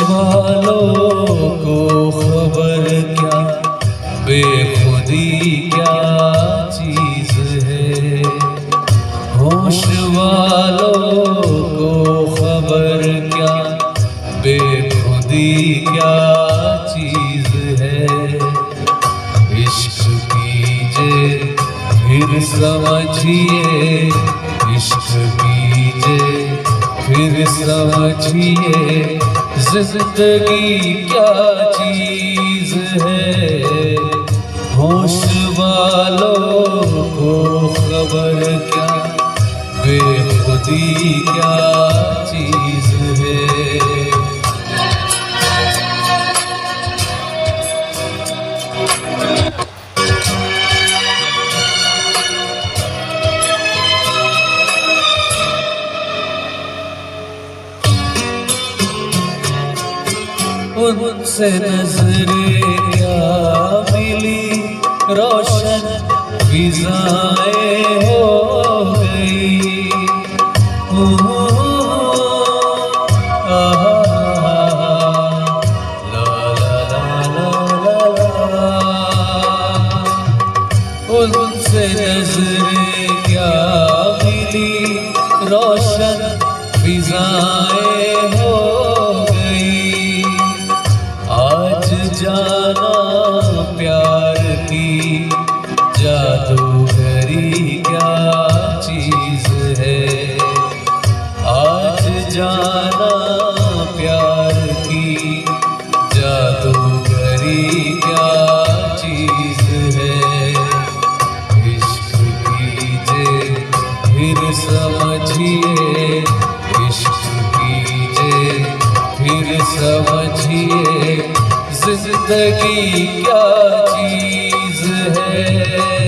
वालों को खबर क्या, बेखुदी क्या चीज है। होश वालों को खबर क्या, बेखुदी क्या चीज है। इश्क कीजिए फिर समझिए, इश्क कीजिए फिर समझिए, जिंदगी क्या चीज है। होश वालों को खबर क्या, बेखुदी क्या चीज है। उनसे नजरें क्या मिली, रोशन फिजाएं हो गई। उनसे नजरें क्या मिली, रोशन फिजाएं हो गई। आज जाना प्यार की जादूगरी क्या चीज है। आज जाना प्यार की जादूगरी क्या चीज है। इश्क कीजिए फिर समझिए, इश्क कीजिए फिर समझिए, जिंदगी क्या चीज है।